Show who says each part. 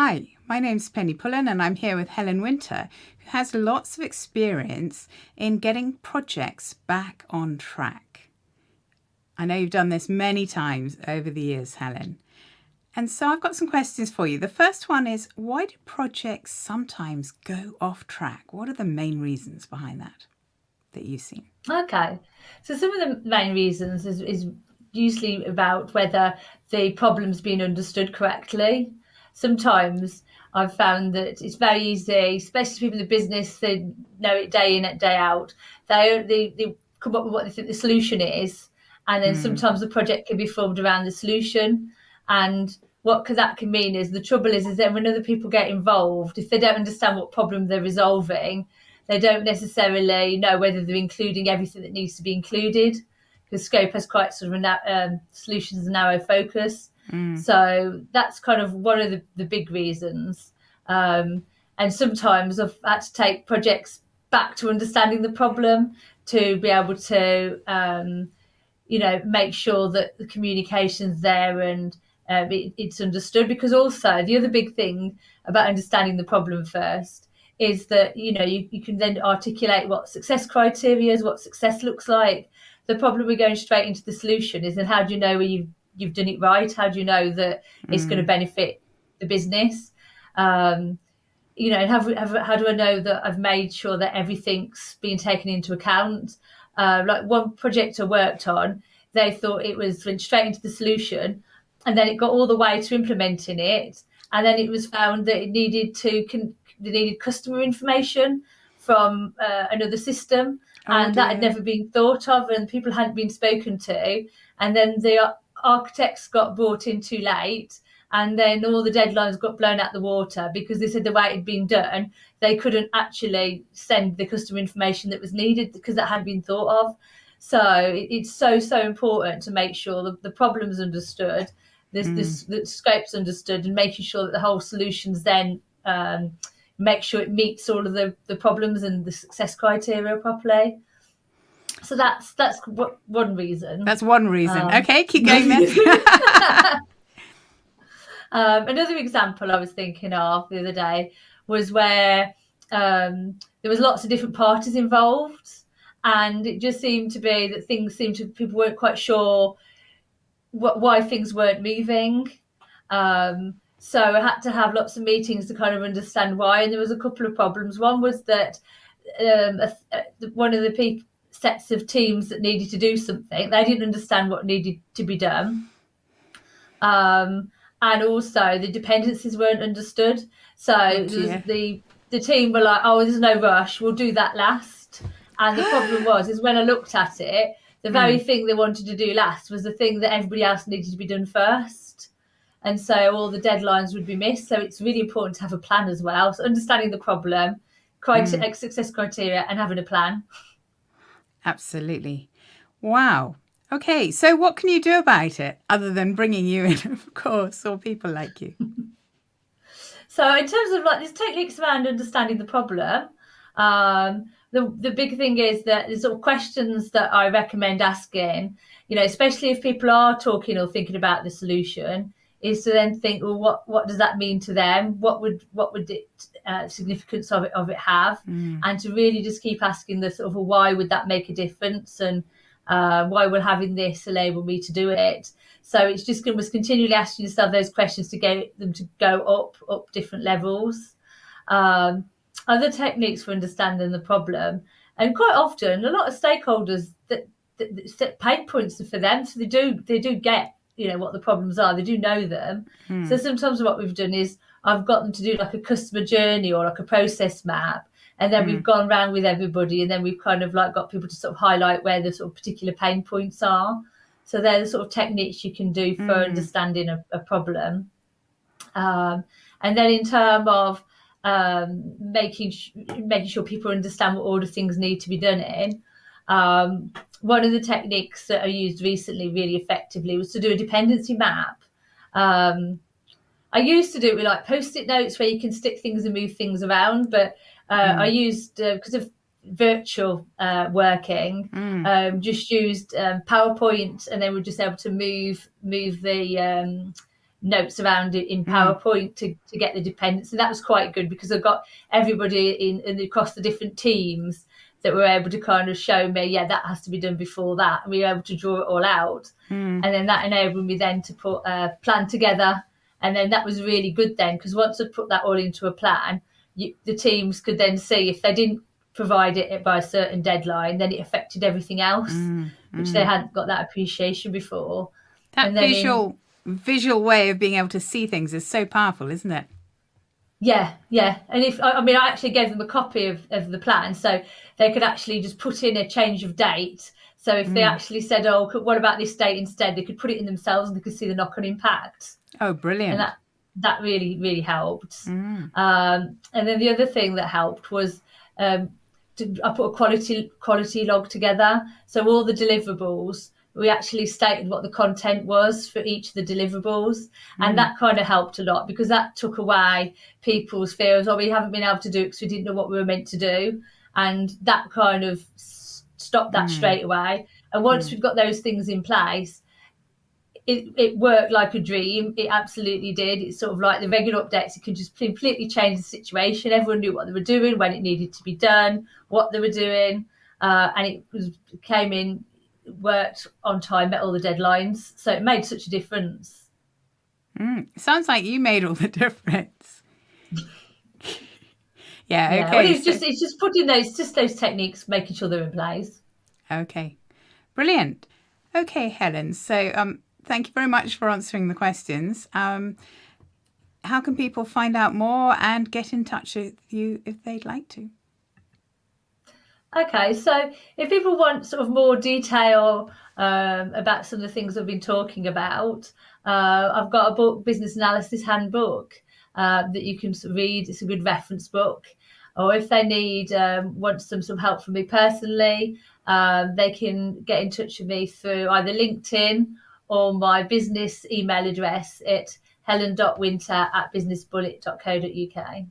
Speaker 1: Hi, my name's Penny Pullen and I'm here with Helen Winter, who has lots of experience in getting projects back on track. I know you've done this many times over the years, Helen. And so I've got some questions for you. The first one is, why do projects sometimes go off track? What are the main reasons behind that you've seen?
Speaker 2: Okay, so some of the main reasons is usually about whether the problem's been understood correctly. Sometimes I've found that it's very easy, especially people in the business, they know it day in and day out. They come up with what they think the solution is, and then sometimes the project can be formed around the solution. And that can mean is the trouble is that when other people get involved, if they don't understand what problem they're resolving, they don't necessarily know whether they're including everything that needs to be included, because scope has quite sort of a solutions a narrow focus. So that's kind of one of the big reasons. And sometimes I've had to take projects back to understanding the problem to be able to, make sure that the communication's there and it's understood. Because also the other big thing about understanding the problem first is that you can then articulate what success criteria is, what success looks like. The problem we're going straight into the solution is, then how do you know where you've done it right? How do you know that it's going to benefit the business? And how do I know that I've made sure that everything's been taken into account? Like one project I worked on, they thought went straight into the solution, and then it got all the way to implementing it, and then it was found that they needed customer information from another system, and that had never been thought of, and people hadn't been spoken to. And then the architects got brought in too late, and then all the deadlines got blown out the water because they said the way it had been done, they couldn't actually send the customer information that was needed because that hadn't been thought of. So it's so important to make sure the problem's understood, the scope's understood, and making sure that the whole solution's then make sure it meets all of the problems and the success criteria properly. So that's one reason.
Speaker 1: That's one reason. Okay, keep going then.
Speaker 2: Another example I was thinking of the other day was where there was lots of different parties involved, and it just seemed to be that people weren't quite sure why things weren't moving. So I had to have lots of meetings to kind of understand why, and there was a couple of problems. One was that one of the sets of teams that needed to do something, they didn't understand what needed to be done. And also the dependencies weren't understood. So the team were like, oh, there's no rush, we'll do that last. And the problem is when I looked at it, the very thing they wanted to do last was the thing that everybody else needed to be done first. And so all the deadlines would be missed. So it's really important to have a plan as well. So understanding the problem, success criteria, and having a plan.
Speaker 1: Absolutely. Wow. Okay, so what can you do about it other than bringing you in, of course, or people like you?
Speaker 2: So in terms of there's techniques around understanding the problem. The big thing is that there's sort of questions that I recommend asking, especially if people are talking or thinking about the solution, is to then think, well, what does that mean to them? What would it significance of it have? And to really just keep asking the sort of, well, why would that make a difference? And why will having this enable me to do it? So it's just continually asking yourself those questions to get them to go up different levels. Other techniques for understanding the problem, and quite often a lot of stakeholders that set pain points for them, so they do get what the problems are, they do know them. So sometimes what we've done is I've got them to do like a customer journey or like a process map, and then we've gone around with everybody, and then we've kind of got people to sort of highlight where the sort of particular pain points are. So they're the sort of techniques you can do for understanding a problem. And then in terms of making sure people understand what order things need to be done in, one of the techniques that I used recently really effectively was to do a dependency map. I used to do it with post-it notes where you can stick things and move things around, but I used, because of virtual working, just used PowerPoint, and then we're just able to move the notes around it in PowerPoint to get the dependency. That was quite good because I got everybody in across the different teams that were able to kind of show me, yeah, that has to be done before that. And we were able to draw it all out. And then that enabled me then to put a plan together. And then that was really good then, because once I put that all into a plan, the teams could then see if they didn't provide it by a certain deadline, then it affected everything else, which they hadn't got that appreciation before.
Speaker 1: That
Speaker 2: And then
Speaker 1: visual way of being able to see things is so powerful, isn't it?
Speaker 2: Yeah. And I actually gave them a copy of the plan, so they could actually just put in a change of date. So if they actually said, oh, what about this date instead, they could put it in themselves and they could see the knock-on impact.
Speaker 1: Oh, brilliant.
Speaker 2: And that really, really helped. And then the other thing that helped was I put a quality log together. So all the deliverables, we actually stated what the content was for each of the deliverables. And that kind of helped a lot, because that took away people's fears, we haven't been able to do it because we didn't know what we were meant to do. And that kind of stopped that straight away. And once we've got those things in place, it worked like a dream. It absolutely did. It's sort of like the regular updates. It could just completely change the situation. Everyone knew what they were doing, when it needed to be done, what they were doing. And it came in, worked on time, met all the deadlines. So it made such a difference.
Speaker 1: Sounds like you made all the difference. Okay.
Speaker 2: Well, it's just putting those techniques, making sure they're in place.
Speaker 1: Okay. Brilliant. Okay, Helen. So thank you very much for answering the questions. How can people find out more and get in touch with you if they'd like to?
Speaker 2: Okay, so if people want sort of more detail about some of the things I've been talking about, I've got a book, Business Analysis Handbook, that you can read. It's a good reference book. Or if they want some help from me personally, they can get in touch with me through either LinkedIn or my business email address at helen.winter@businessbullet.co.uk.